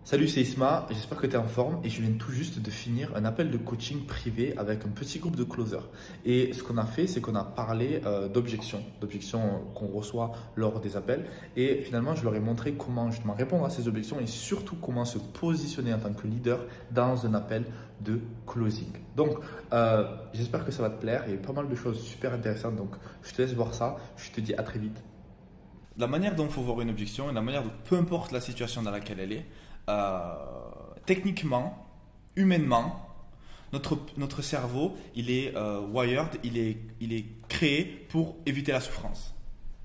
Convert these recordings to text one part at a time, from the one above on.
Salut, c'est Isma, j'espère que tu es en forme et je viens tout juste de finir un appel de coaching privé avec un petit groupe de closers. Et ce qu'on a fait, c'est qu'on a parlé d'objections qu'on reçoit lors des appels. Et finalement, je leur ai montré comment justement répondre à ces objections et surtout comment se positionner en tant que leader dans un appel de closing. Donc, j'espère que ça va te plaire. Il y a eu pas mal de choses super intéressantes. Donc, je te laisse voir ça. Je te dis à très vite. La manière dont il faut voir une objection et la manière dont, peu importe la situation dans laquelle elle est, euh, techniquement, humainement, notre cerveau, il est wired, il est créé pour éviter la souffrance.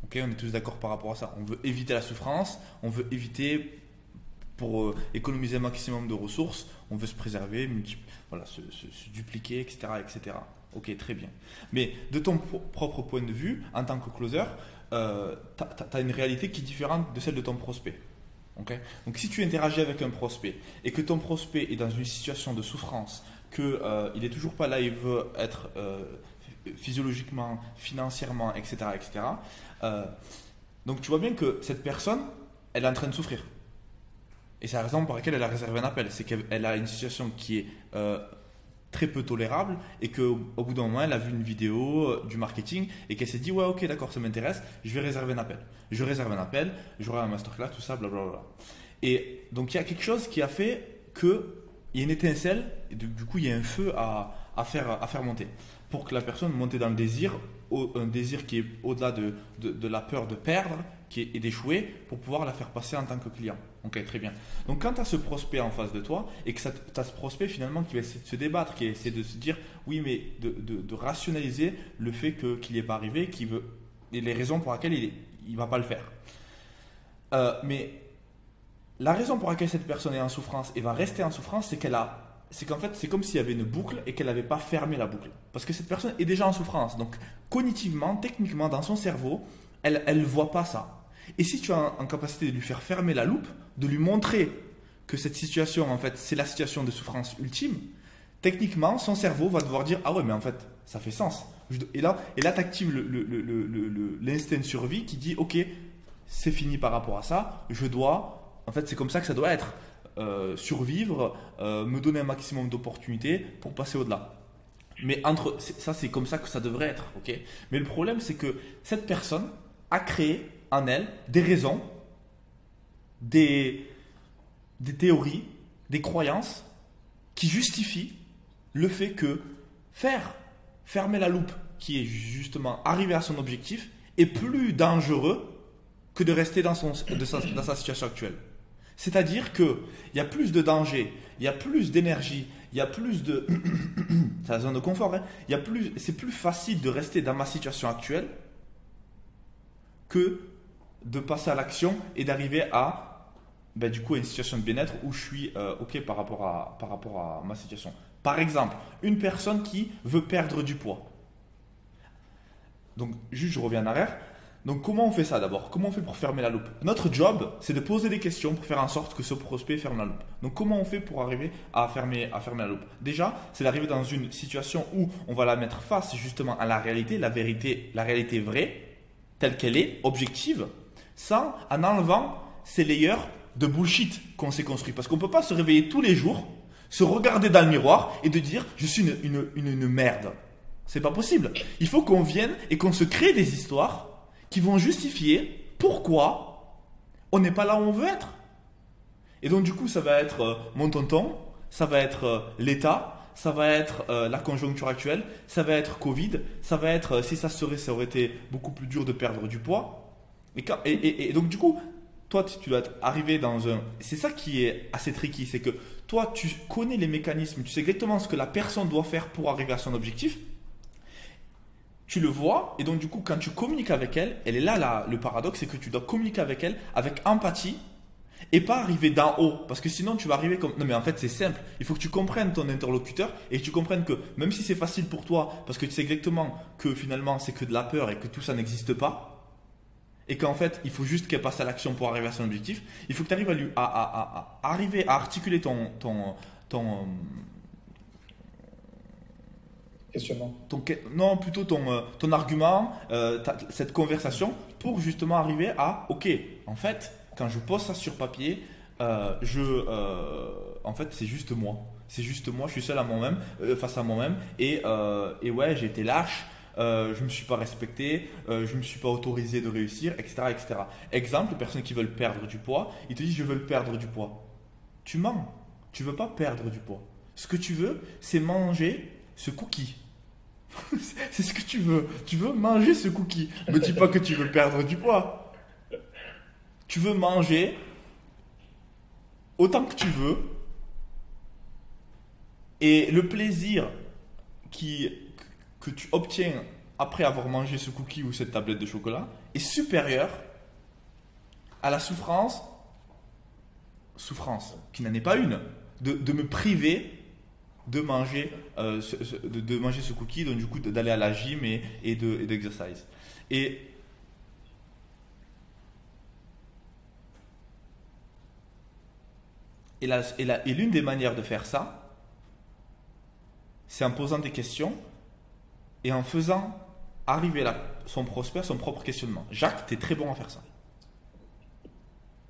Ok, on est tous d'accord par rapport à ça. On veut éviter la souffrance, on veut éviter pour économiser un maximum de ressources, on veut se préserver, voilà, se dupliquer, etc., etc. Ok, très bien. Mais de ton propre point de vue, en tant que closer, tu as une réalité qui est différente de celle de ton prospect. Okay. Donc si tu interagis avec un prospect et que ton prospect est dans une situation de souffrance, qu'il n'est toujours pas là, il veut être physiologiquement, financièrement, etc., etc., donc tu vois bien que cette personne, elle est en train de souffrir. Et c'est la raison pour laquelle elle a réservé un appel. C'est qu'elle a une situation qui est très peu tolérable et qu'au bout d'un moment, elle a vu une vidéo du marketing et qu'elle s'est dit, ouais, ok, d'accord, ça m'intéresse, je vais réserver un appel. Je réserve un appel, j'aurai un masterclass, tout ça, blablabla. Et donc, il y a quelque chose qui a fait qu'il y a une étincelle, et du coup, il y a un feu à faire monter. Pour que la personne monte dans le désir, un désir qui est au-delà de la peur de perdre et d'échouer, pour pouvoir la faire passer en tant que client. Ok, très bien. Donc quand tu as ce prospect en face de toi et que tu as ce prospect finalement qui va essayer de se débattre, qui essaie de se dire oui, mais de rationaliser le fait qu'il n'y est pas arrivé, qu'il veut, et les raisons pour lesquelles il ne va pas le faire. Mais la raison pour laquelle cette personne est en souffrance et va rester en souffrance, c'est qu'en fait, c'est comme s'il y avait une boucle et qu'elle n'avait pas fermé la boucle. Parce que cette personne est déjà en souffrance. Donc, cognitivement, techniquement, dans son cerveau, elle ne voit pas ça. Et si tu as en capacité de lui faire fermer la loupe, de lui montrer que cette situation, en fait, c'est la situation de souffrance ultime, techniquement, son cerveau va devoir dire, ah ouais, mais en fait, ça fait sens. Et là tu actives l'instinct de survie qui dit, ok, c'est fini par rapport à ça, en fait, c'est comme ça que ça doit être. Survivre, me donner un maximum d'opportunités pour passer au-delà. Mais ça, c'est comme ça que ça devrait être. Ok. Mais le problème, c'est que cette personne a créé en elle des raisons, des théories, des croyances qui justifient le fait que fermer la loupe, qui est justement arriver à son objectif, est plus dangereux que de rester dans sa situation actuelle. C'est-à-dire qu'il y a plus de danger, il y a plus d'énergie, il y a plus de... c'est la zone de confort, hein. C'est plus facile de rester dans ma situation actuelle que de passer à l'action et d'arriver à du coup, une situation de bien-être où je suis OK par rapport à ma situation. Par exemple, une personne qui veut perdre du poids. Donc, juste, je reviens en arrière. Donc, comment on fait ça d'abord? Comment on fait pour fermer la loupe? Notre job, c'est de poser des questions pour faire en sorte que ce prospect ferme la loupe. Donc, comment on fait pour arriver à fermer la loupe? Déjà, c'est d'arriver dans une situation où on va la mettre face justement à la réalité, la vérité, la réalité vraie, telle qu'elle est, objective, en enlevant ces layers de bullshit qu'on s'est construit. Parce qu'on ne peut pas se réveiller tous les jours, se regarder dans le miroir et de dire « je suis une merde ». C'est pas possible. Il faut qu'on vienne et qu'on se crée des histoires qui vont justifier pourquoi on n'est pas là où on veut être. Et donc du coup, ça va être mon tonton, ça va être l'État, ça va être la conjoncture actuelle, ça va être Covid, ça va être si ça aurait été beaucoup plus dur de perdre du poids. Et donc du coup, toi, tu dois arriver dans un... C'est ça qui est assez tricky, c'est que toi, tu connais les mécanismes, tu sais exactement ce que la personne doit faire pour arriver à son objectif. Tu le vois, et donc du coup, quand tu communiques avec elle, elle est là, le paradoxe, c'est que tu dois communiquer avec elle avec empathie et pas arriver d'en haut. Parce que sinon, tu vas arriver comme... Non, mais en fait, c'est simple. Il faut que tu comprennes ton interlocuteur et que tu comprennes que même si c'est facile pour toi, parce que tu sais exactement que finalement, c'est que de la peur et que tout ça n'existe pas, et qu'en fait, il faut juste qu'elle passe à l'action pour arriver à son objectif, il faut que tu arrives à arriver à articuler Questionnement. non, plutôt ton argument, cette conversation, pour justement arriver à, ok, en fait, quand je pose ça sur papier, En fait, c'est juste moi. C'est juste moi, je suis seul à moi-même, face à moi-même. Et ouais, j'ai été lâche, je me suis pas respecté, je me suis pas autorisé de réussir, etc., etc. Exemple, les personnes qui veulent perdre du poids, ils te disent je veux perdre du poids. Tu mens, tu veux pas perdre du poids. Ce que tu veux, c'est manger ce cookie. C'est ce que tu veux. Tu veux manger ce cookie. Ne me dis pas que tu veux perdre du poids. Tu veux manger autant que tu veux. Et le plaisir que tu obtiens après avoir mangé ce cookie ou cette tablette de chocolat est supérieur à la souffrance qui n'en est pas une, de me priver de manger, de manger ce cookie, donc du coup d'aller à la gym et d'exercice. Et l'une des manières de faire ça, c'est en posant des questions et en faisant arriver son prospect à son propre questionnement. Jacques, tu es très bon à faire ça.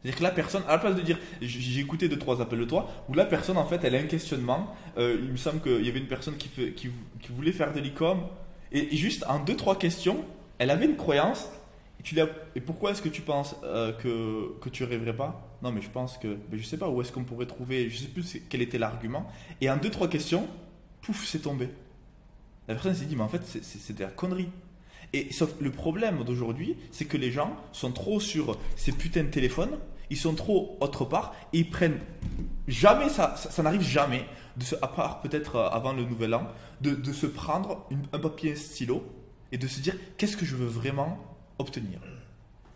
C'est-à-dire que la personne, à la place de dire j'ai écouté 2-3 appels de toi, où la personne en fait elle a un questionnement. Il me semble qu'il y avait une personne qui voulait faire de l'e-com et juste en 2-3 questions, elle avait une croyance. Et pourquoi est-ce que tu penses que tu rêverais pas? Non, mais je pense que je sais pas où est-ce qu'on pourrait trouver, je sais plus quel était l'argument. Et en 2-3 questions, pouf, c'est tombé. La personne s'est dit mais en fait c'est de la connerie. Et sauf le problème d'aujourd'hui, c'est que les gens sont trop sur ces putains de téléphones, ils sont trop autre part, et ils prennent jamais, ça n'arrive jamais, à part peut-être avant le nouvel an, de se prendre un papier et un stylo et de se dire qu'est-ce que je veux vraiment obtenir.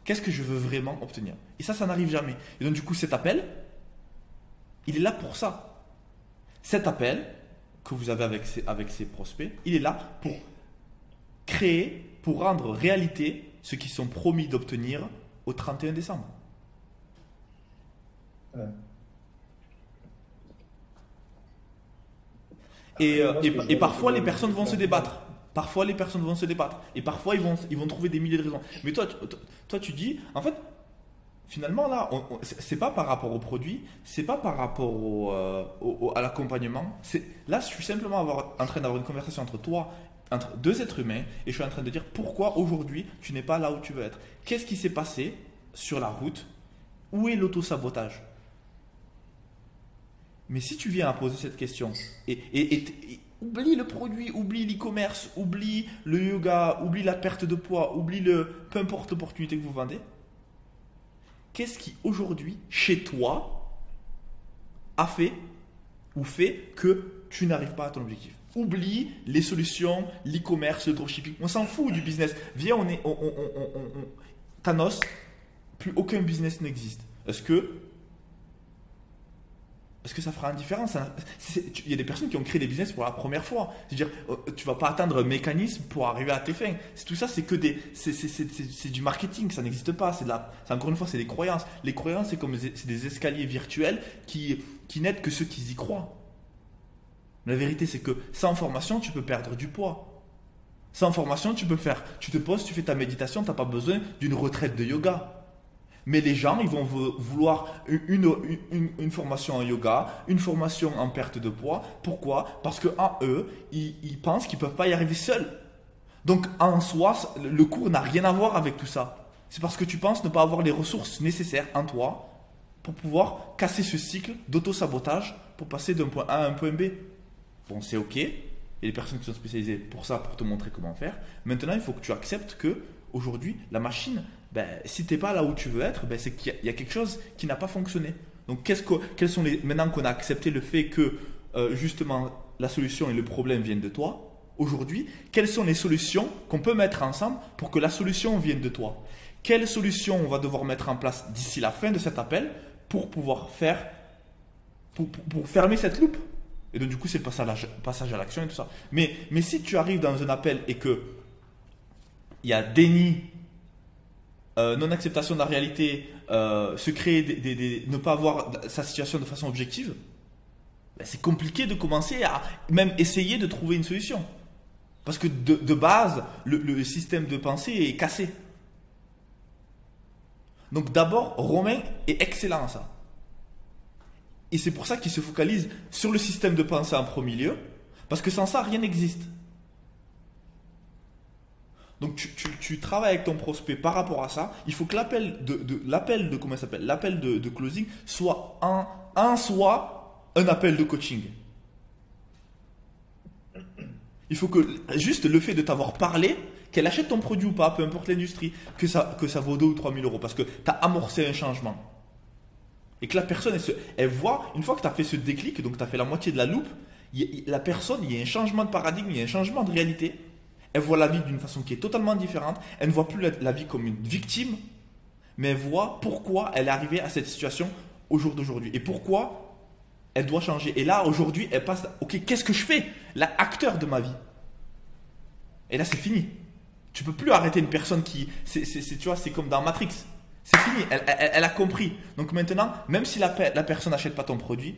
Qu'est-ce que je veux vraiment obtenir. Et ça n'arrive jamais. Et donc du coup cet appel, il est là pour ça. Cet appel que vous avez avec ces prospects, il est là pour créer, pour rendre réalité ce qu'ils sont promis d'obtenir au 31 décembre. Ouais. Et parfois les personnes vont se débattre. Parfois les personnes vont se débattre. Et parfois ils vont trouver des milliers de raisons. Mais toi tu dis, en fait, finalement là, c'est pas par rapport au produit, c'est pas par rapport à l'accompagnement. Là, je suis simplement en train d'avoir une conversation entre deux êtres humains et je suis en train de dire pourquoi aujourd'hui tu n'es pas là où tu veux être. Qu'est-ce qui s'est passé sur la route? Où est l'auto-sabotage? Mais si tu viens à poser cette question et oublie le produit, oublie l'e-commerce, oublie le yoga, oublie la perte de poids, oublie peu importe l'opportunité que vous vendez, qu'est-ce qui aujourd'hui chez toi a fait ou fait que tu n'arrives pas à ton objectif? Oublie les solutions, l'e-commerce, le dropshipping. On s'en fout du business. Viens, Thanos, plus aucun business n'existe. Est-ce que ça fera une différence? Il y a des personnes qui ont créé des business pour la première fois. C'est-à-dire, tu vas pas atteindre un mécanisme pour arriver à tes fins. Tout ça, c'est que c'est du marketing. Ça n'existe pas. Encore une fois, c'est des croyances. Les croyances, c'est des escaliers virtuels qui n'aident que ceux qui y croient. La vérité, c'est que sans formation, tu peux perdre du poids. Sans formation, tu te poses, tu fais ta méditation, tu n'as pas besoin d'une retraite de yoga. Mais les gens, ils vont vouloir une formation en yoga, une formation en perte de poids. Pourquoi? Parce qu'en eux, ils pensent qu'ils ne peuvent pas y arriver seuls. Donc en soi, le cours n'a rien à voir avec tout ça. C'est parce que tu penses ne pas avoir les ressources nécessaires en toi pour pouvoir casser ce cycle d'auto-sabotage pour passer d'un point A à un point B. Bon, c'est ok. Il y a des personnes qui sont spécialisées pour ça, pour te montrer comment faire. Maintenant, il faut que tu acceptes que aujourd'hui, la machine, si tu n'es pas là où tu veux être, c'est qu'il y a quelque chose qui n'a pas fonctionné. Donc, maintenant qu'on a accepté le fait que justement la solution et le problème viennent de toi, aujourd'hui, quelles sont les solutions qu'on peut mettre ensemble pour que la solution vienne de toi? Quelles solutions on va devoir mettre en place d'ici la fin de cet appel pour pouvoir pour fermer cette loupe? Et donc, du coup, c'est le passage à l'action et tout ça. Mais si tu arrives dans un appel et que il y a déni, non-acceptation de la réalité, se créer ne pas voir sa situation de façon objective, c'est compliqué de commencer à même essayer de trouver une solution. Parce que de base, le système de pensée est cassé. Donc d'abord, Romain est excellent à ça. Et c'est pour ça qu'ils se focalisent sur le système de pensée en premier lieu, parce que sans ça, rien n'existe. Donc tu travailles avec ton prospect par rapport à ça. Il faut que l'appel de closing soit soit un appel de coaching. Il faut que juste le fait de t'avoir parlé, qu'elle achète ton produit ou pas, peu importe l'industrie, que ça vaut 2 ou 3 000 euros, parce que tu as amorcé un changement. Et que la personne, elle voit, une fois que tu as fait ce déclic, donc tu as fait la moitié de la loupe, la personne, il y a un changement de paradigme, il y a un changement de réalité. Elle voit la vie d'une façon qui est totalement différente. Elle ne voit plus la vie comme une victime, mais elle voit pourquoi elle est arrivée à cette situation au jour d'aujourd'hui. Et pourquoi elle doit changer. Et là, aujourd'hui, elle passe, ok, qu'est-ce que je fais? L'acteur de ma vie. Et là, c'est fini. Tu peux plus arrêter une personne qui, tu vois, c'est comme dans Matrix. C'est fini, elle a compris. Donc maintenant, même si la personne n'achète pas ton produit,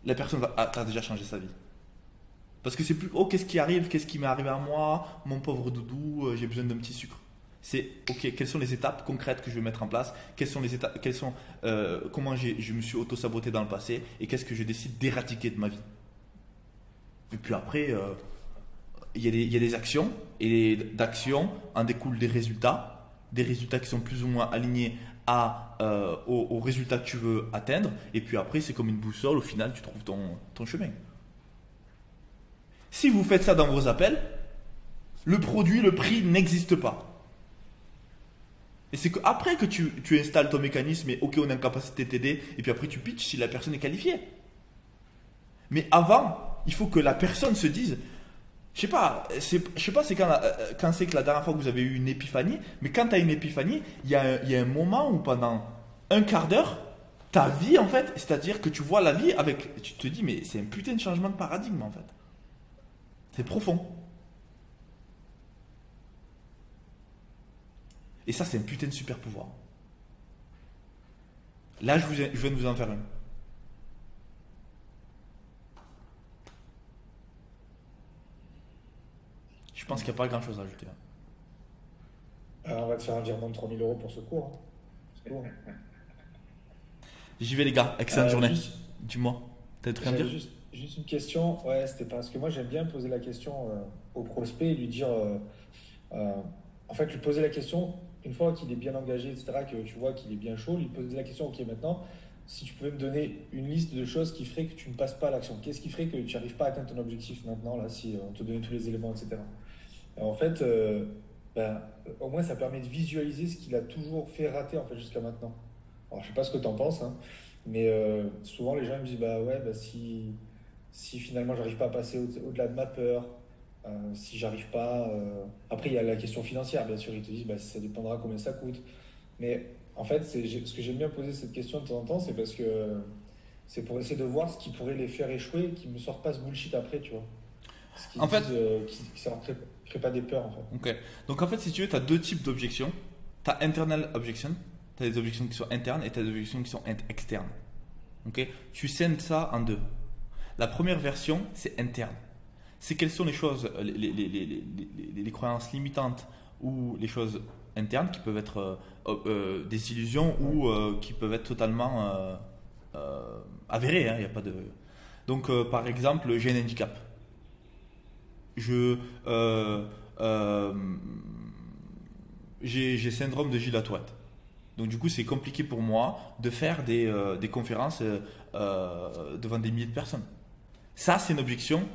la personne t'as déjà changé sa vie. Parce que c'est plus, oh, qu'est-ce qui arrive, qu'est-ce qui m'est arrivé à moi, mon pauvre doudou, j'ai besoin d'un petit sucre. C'est, ok, quelles sont les étapes concrètes que je vais mettre en place, comment je me suis auto-saboté dans le passé, et qu'est-ce que je décide d'éradiquer de ma vie. Et puis après, il y a des actions, et d'actions en découlent des résultats qui sont plus ou moins alignés aux résultats que tu veux atteindre, et puis après, c'est comme une boussole, au final, tu trouves ton chemin. Si vous faites ça dans vos appels, le produit, le prix n'existe pas. Et c'est qu'après que tu installes ton mécanisme et ok, on est en capacité de t'aider, et puis après tu pitches si la personne est qualifiée. Mais avant, il faut que la personne se dise, je sais pas c'est quand c'est que la dernière fois que vous avez eu une épiphanie, mais quand tu as une épiphanie, il y a un moment où pendant un quart d'heure, ta vie en fait, c'est-à-dire que tu vois la vie avec, tu te dis mais c'est un putain de changement de paradigme en fait. C'est profond. Et ça, c'est un putain de super pouvoir. Là, je viens de vous en faire un. Je pense qu'il n'y a pas grand chose à ajouter. On va te faire un virement de 3 000 euros pour ce cours. Hein. C'est cool. J'y vais, les gars. Excellente journée. Dis-moi. T'as des trucs à me dire? Juste une question. Ouais, c'était parce que moi, j'aime bien poser la question au prospect et lui dire. En fait, lui poser la question, une fois qu'il est bien engagé, etc., que tu vois qu'il est bien chaud, lui poser la question, ok, maintenant, si tu pouvais me donner une liste de choses qui feraient que tu ne passes pas à l'action, qu'est-ce qui ferait que tu n'arrives pas à atteindre ton objectif maintenant, là, si on te donnait tous les éléments, etc. Et en fait, au moins, ça permet de visualiser ce qu'il a toujours fait rater, en fait, jusqu'à maintenant. Alors, je sais pas ce que tu en penses, hein, mais souvent, les gens me disent, si finalement, j'arrive pas à passer au-delà de ma peur, si j'arrive pas. Après, il y a la question financière, bien sûr. Ils te disent ça dépendra combien ça coûte. Mais en fait, ce que j'aime bien poser cette question de temps en temps, c'est parce que c'est pour essayer de voir ce qui pourrait les faire échouer, qui ne me sortent pas ce bullshit après, tu vois. Ce qui en fait, ça ne leur crée pas des peurs, en fait. Ok. Donc en fait, si tu veux, tu as deux types d'objections. Tu as internal objection, tu as des objections qui sont internes et tu as des objections qui sont externes. Ok. Tu scènes ça en deux. La première version, c'est interne. C'est quelles sont les choses, les croyances limitantes ou les choses internes qui peuvent être des illusions ou qui peuvent être totalement avérées. Hein, y a pas de... Donc, par exemple, j'ai un handicap. J'ai syndrome de Gilles Tourette. Donc, du coup, c'est compliqué pour moi de faire des conférences devant des milliers de personnes. Ça, c'est une objection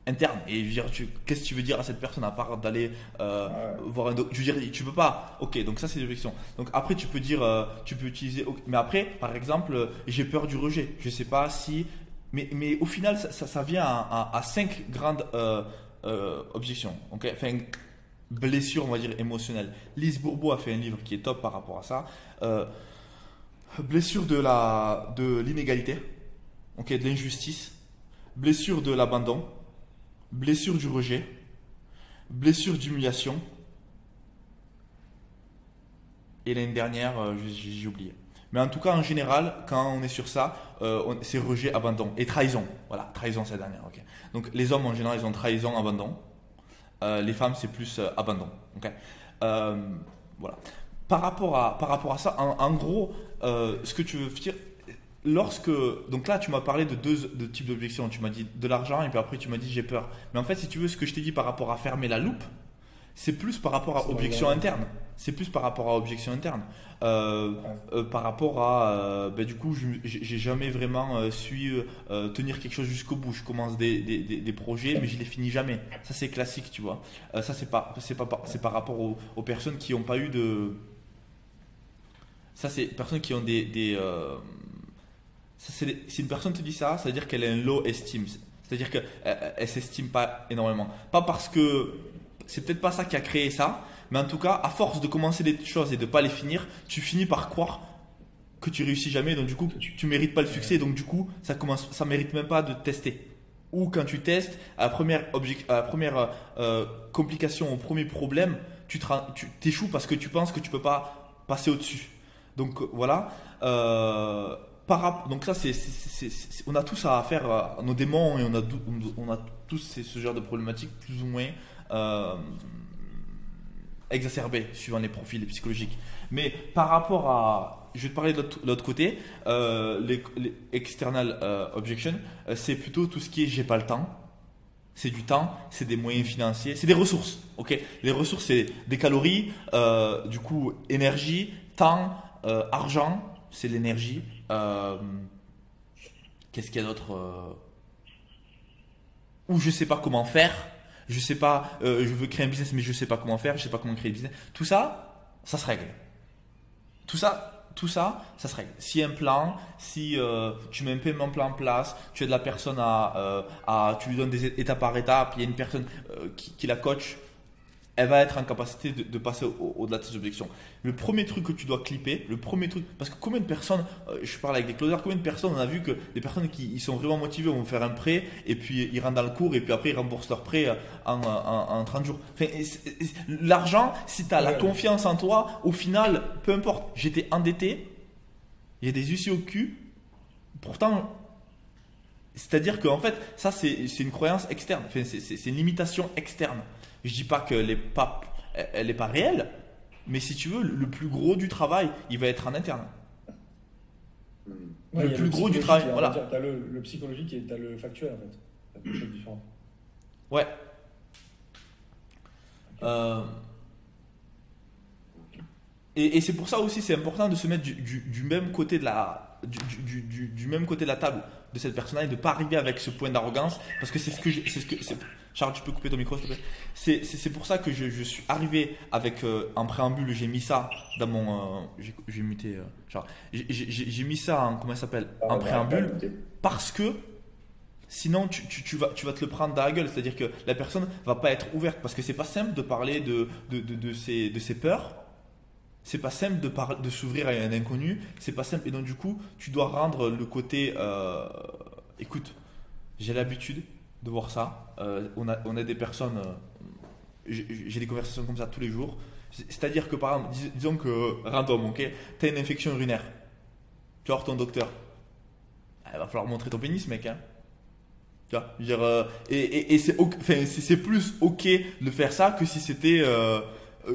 interne. Et je veux dire, qu'est-ce que tu veux dire à cette personne à part d'aller voir un docteur? Je veux dire, tu peux pas. Ok, donc ça, c'est l'objection. Donc après, tu peux dire, tu peux utiliser. Mais après, par exemple, j'ai peur du rejet. Je sais pas si. Mais au final, ça vient à 5 grandes objections. Okay, enfin, blessures, on va dire, émotionnelles. Lise Bourbeau a fait un livre qui est top par rapport à ça. Blessure de l'inégalité, okay, de l'injustice, blessure de l'abandon, blessure du rejet, blessure d'humiliation, et l'année dernière, j'ai oublié. Mais en tout cas, en général, quand on est sur ça, c'est rejet, abandon et trahison. Voilà, trahison, c'est la dernière. Okay. Donc les hommes, en général, ils ont trahison, abandon. Les femmes, c'est plus abandon. Okay. Voilà. Par rapport à ça, en gros, ce que tu veux dire, donc là, tu m'as parlé de deux types d'objections. Tu m'as dit de l'argent et puis après tu m'as dit j'ai peur. Mais en fait, si tu veux, ce que je t'ai dit par rapport à fermer la loupe, c'est plus par rapport à objection interne. C'est plus par rapport à objection interne. Par rapport à, du coup, j'ai jamais vraiment su tenir quelque chose jusqu'au bout. Je commence des projets, mais je les finis jamais. Ça, c'est classique, tu vois. Ça, c'est par rapport aux personnes qui n'ont pas eu de. Ça, c'est personnes qui ont si une personne te dit ça, ça veut dire qu'elle a un low esteem. C'est-à-dire qu'elle ne s'estime pas énormément. Pas parce que c'est peut-être pas ça qui a créé ça, mais en tout cas, à force de commencer des choses et de ne pas les finir, tu finis par croire que tu réussis jamais. Donc du coup, tu mérites pas le succès. Donc du coup, ça mérite même pas de tester. Ou quand tu testes, à la première complication, au premier problème, tu t'échoues parce que tu penses que tu peux pas passer au-dessus. Donc voilà. Donc ça, on a tous à faire nos démons et on a tous ce genre de problématiques plus ou moins exacerbées suivant les profils psychologiques. Mais par rapport à, je vais te parler de l'autre côté, les external objections, c'est plutôt tout ce qui est j'ai pas le temps. C'est du temps, c'est des moyens financiers, c'est des ressources. Ok, les ressources c'est des calories, du coup énergie, temps, argent, c'est l'énergie. Qu'est-ce qu'il y a d'autre ou je sais pas comment faire, je sais pas, je veux créer un business mais je sais pas comment faire, je sais pas comment créer le business. Tout ça, ça se règle. Tout ça, ça se règle. Si y a un plan, si tu mets un paiement plan en place, tu aides la personne tu lui donnes des étape par étape, il y a une personne qui la coach, elle va être en capacité de passer au-delà de ses objections. Le premier truc que tu dois clipper, parce que combien de personnes, je parle avec des closers, combien de personnes on a vu que des personnes qui ils sont vraiment motivées vont faire un prêt et puis ils rentrent dans le cours et puis après ils remboursent leur prêt en 30 jours. Enfin, l'argent, si tu as la confiance en toi, au final, peu importe, j'étais endetté, il y a des huissiers au cul, pourtant, c'est-à-dire qu'en fait, ça c'est une croyance externe, enfin, c'est une limitation externe. Je dis pas qu'elle n'est pas réelle, mais si tu veux, le plus gros du travail, il va être en interne. Ouais, le plus gros du travail, voilà. Tu as le psychologique et tu as le factuel en fait. C'est deux choses différentes. Ouais. Et c'est pour ça aussi, c'est important de se mettre du même côté de du même côté de la table de cette personne-là et de ne pas arriver avec ce point d'arrogance parce que Charles, tu peux couper ton micro s'il te plaît. C'est pour ça que je suis arrivé avec en préambule, j'ai mis ça dans mon j'ai muté Charles. J'ai mis ça en comment ça s'appelle en préambule parce que sinon tu vas te le prendre dans la gueule, c'est-à-dire que la personne va pas être ouverte parce que c'est pas simple de parler de ses peurs. C'est pas simple de s'ouvrir à un inconnu, c'est pas simple et donc du coup tu dois rendre le côté écoute, j'ai l'habitude de voir ça, on a des personnes, j'ai des conversations comme ça tous les jours, c'est-à-dire que par exemple, disons que random, ok, tu as une infection urinaire, tu vas voir ton docteur, il va falloir montrer ton pénis mec hein. Tu vois, je veux dire, et c'est plus ok de faire ça que si c'était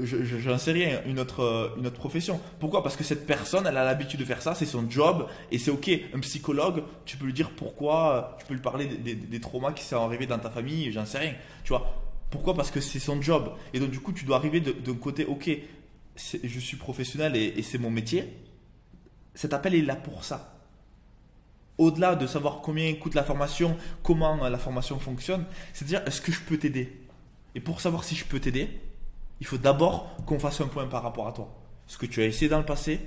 j'en sais rien, une autre profession. Pourquoi? Parce que cette personne, elle a l'habitude de faire ça, c'est son job et c'est ok. Un psychologue, tu peux lui dire pourquoi, tu peux lui parler des traumas qui sont arrivés dans ta famille, j'en sais rien. Tu vois? Pourquoi? Parce que c'est son job. Et donc du coup, tu dois arriver d'un côté, ok, je suis professionnel et c'est mon métier. Cet appel est là pour ça. Au-delà de savoir combien coûte la formation, comment la formation fonctionne, c'est-à-dire est-ce que je peux t'aider? Et pour savoir si je peux t'aider, il faut d'abord qu'on fasse un point par rapport à toi. Ce que tu as essayé dans le passé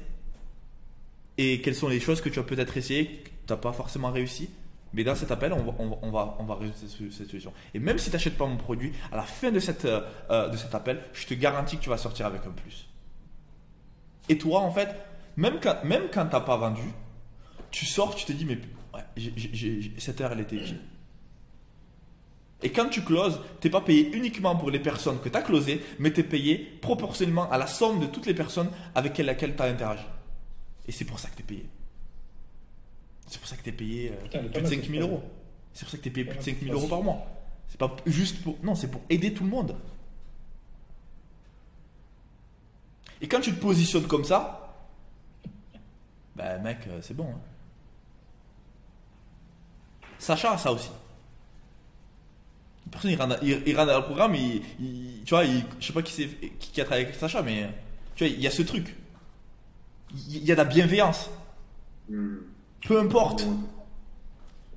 et quelles sont les choses que tu as peut-être essayé, que tu n'as pas forcément réussi. Mais dans cet appel, on va résoudre cette solution. Et même si tu n'achètes pas mon produit, à la fin de cet appel, je te garantis que tu vas sortir avec un plus. Et toi, en fait, même quand tu n'as pas vendu, tu sors, tu te dis, mais ouais, cette heure, elle était utile. Et quand tu closes, tu n'es pas payé uniquement pour les personnes que tu as closées, mais tu es payé proportionnellement à la somme de toutes les personnes avec lesquelles tu as interagi. Et c'est pour ça que tu es payé. C'est pour ça que tu es payé plus de 5 000 euros. C'est pour ça que tu es payé plus de 5 000 euros par mois. C'est pas juste pour. Non, c'est pour aider tout le monde. Et quand tu te positionnes comme ça, bah mec, c'est bon. Hein. Sacha a ça aussi. Personne il rentre dans le programme, tu vois, je sais pas qui a travaillé avec Sacha, mais tu vois, il y a ce truc. Il y a de la bienveillance. Peu importe.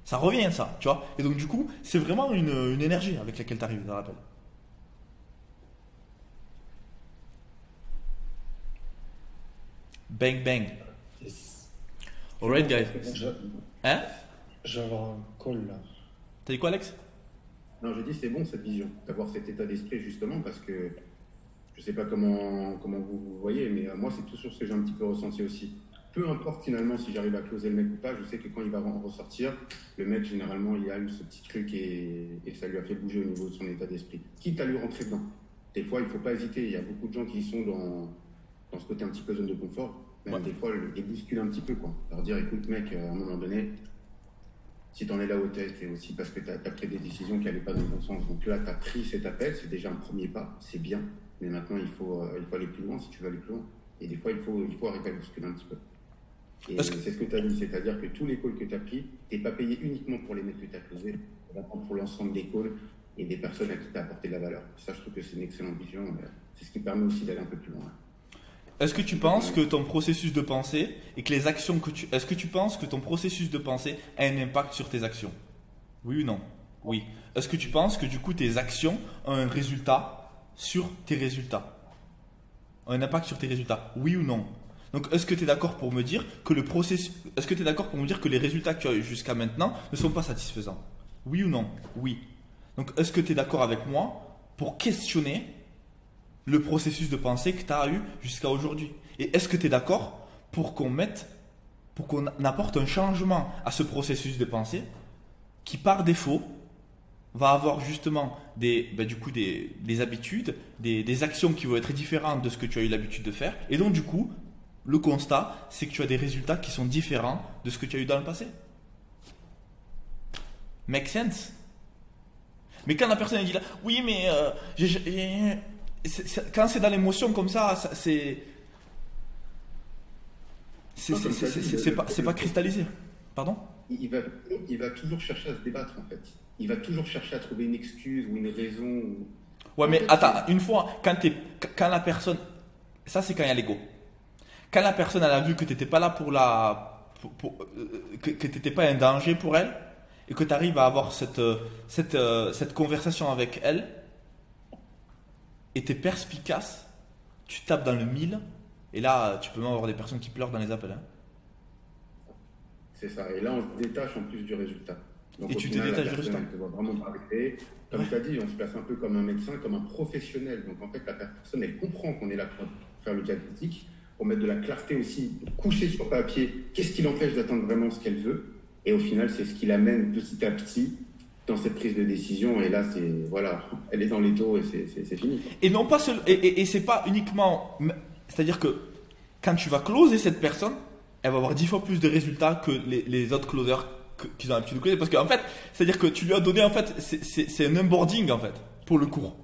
Ça revient, ça, tu vois. Et donc, du coup, c'est vraiment une énergie avec laquelle tu arrives dans l'appel. Bang, bang. Yes. Alright, guys. Hein? Je vais avoir un call là. T'as dit quoi, Alex? Non, je dis c'est bon cette vision, d'avoir cet état d'esprit justement parce que je sais pas comment vous voyez, mais moi c'est toujours ce que j'ai un petit peu ressenti aussi. Peu importe finalement si j'arrive à closer le mec ou pas, je sais que quand il va en ressortir, le mec généralement il a eu ce petit truc et ça lui a fait bouger au niveau de son état d'esprit. Quitte à lui rentrer dedans. Des fois il faut pas hésiter, il y a beaucoup de gens qui sont dans ce côté un petit peu zone de confort, même des fois les bousculer un petit peu quoi. Leur dire écoute mec, à un moment donné, si tu en es là où tu es, c'est aussi parce que tu as pris des décisions qui n'allaient pas dans le bon sens. Donc là, tu as pris cet appel, c'est déjà un premier pas, c'est bien. Mais maintenant, il faut aller plus loin si tu veux aller plus loin. Et des fois, il faut arriver à bousculer un petit peu. Et c'est ce que tu as dit, c'est-à-dire que tous les calls que tu as pris, tu n'es pas payé uniquement pour les mecs que tu as closés, pour l'ensemble des calls et des personnes à qui tu as apporté de la valeur. Ça, je trouve que c'est une excellente vision. C'est ce qui permet aussi d'aller un peu plus loin. Est-ce que tu penses que ton processus de pensée et que les actions que tu... Est-ce que tu penses que ton processus de pensée a un impact sur tes actions? Oui ou non? Oui. Est-ce que tu penses que du coup tes actions ont un résultat sur tes résultats? Ont un impact sur tes résultats? Oui ou non? Donc est-ce que tu es d'accord pour me dire que le processus... Est-ce que tu es d'accord pour me dire que les résultats que tu as eu jusqu'à maintenant ne sont pas satisfaisants? Oui ou non? Oui. Donc est-ce que tu es d'accord avec moi pour questionner le processus de pensée que tu as eu jusqu'à aujourd'hui? Et est-ce que tu es d'accord pour qu'on apporte un changement à ce processus de pensée qui par défaut va avoir justement des habitudes, des actions qui vont être différentes de ce que tu as eu l'habitude de faire, et donc du coup le constat c'est que tu as des résultats qui sont différents de ce que tu as eu dans le passé. Make sense? Mais quand la personne elle dit là, oui mais quand c'est dans l'émotion comme ça, c'est pas cristallisé. Pardon? Il va toujours chercher à se débattre en fait. Il va toujours chercher à trouver une excuse ou une raison. Ouais, mais attends, une fois, quand la personne, ça c'est quand il y a l'ego. Quand la personne elle a vu que tu n'étais pas là que tu n'étais pas un danger pour elle et que tu arrives à avoir cette conversation avec elle. Et t'es perspicace, tu tapes dans le mille, et là, tu peux même avoir des personnes qui pleurent dans les appels. Hein. C'est ça, et là, on se détache en plus du résultat. Donc, et tu te détaches du résultat. Elle ne doit vraiment pas arriver. Comme tu as dit, on se place un peu comme un médecin, comme un professionnel. Donc, en fait, la personne, elle comprend qu'on est là pour faire le diagnostic, pour mettre de la clarté aussi, coucher sur papier, qu'est-ce qui l'empêche d'atteindre vraiment ce qu'elle veut. Et au final, c'est ce qui l'amène petit à petit dans cette prise de décision, et là elle est dans les taux et c'est fini. Et non pas et c'est pas uniquement, c'est-à-dire que quand tu vas closer cette personne, elle va avoir 10 fois plus de résultats que les autres closers qui ont l'habitude de closer, parce qu'en fait, c'est-à-dire que tu lui as donné en fait, c'est un onboarding en fait pour le cours.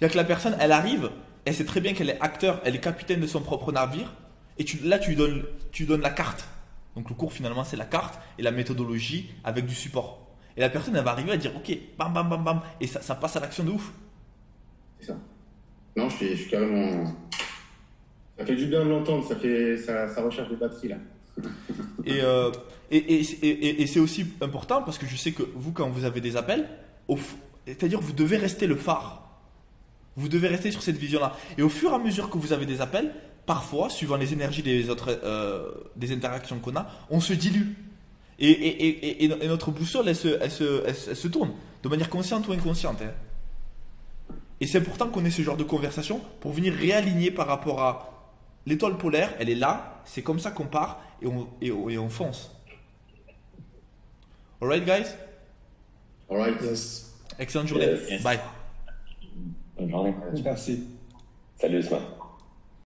Il y a que la personne, elle arrive, elle sait très bien qu'elle est acteur, elle est capitaine de son propre navire, et tu lui donnes la carte. Donc le cours finalement c'est la carte et la méthodologie avec du support. Et la personne, elle va arriver à dire, ok, bam, bam, bam, bam, et ça passe à l'action de ouf. C'est ça. Non, je suis carrément... Ça fait du bien de l'entendre, ça recharge des batteries, là. Et c'est aussi important parce que je sais que vous, quand vous avez des appels, c'est-à-dire vous devez rester le phare. Vous devez rester sur cette vision-là. Et au fur et à mesure que vous avez des appels, parfois, suivant les énergies des interactions qu'on a, on se dilue. Et notre boussole, elle se tourne de manière consciente ou inconsciente. Hein. Et c'est important qu'on ait ce genre de conversation pour venir réaligner par rapport à l'étoile polaire. Elle est là, c'est comme ça qu'on part et on fonce. Alright, guys? Alright. Yes. Excellente journée. Yes. Bye. Bonne journée. Merci. Salut, Ousmane.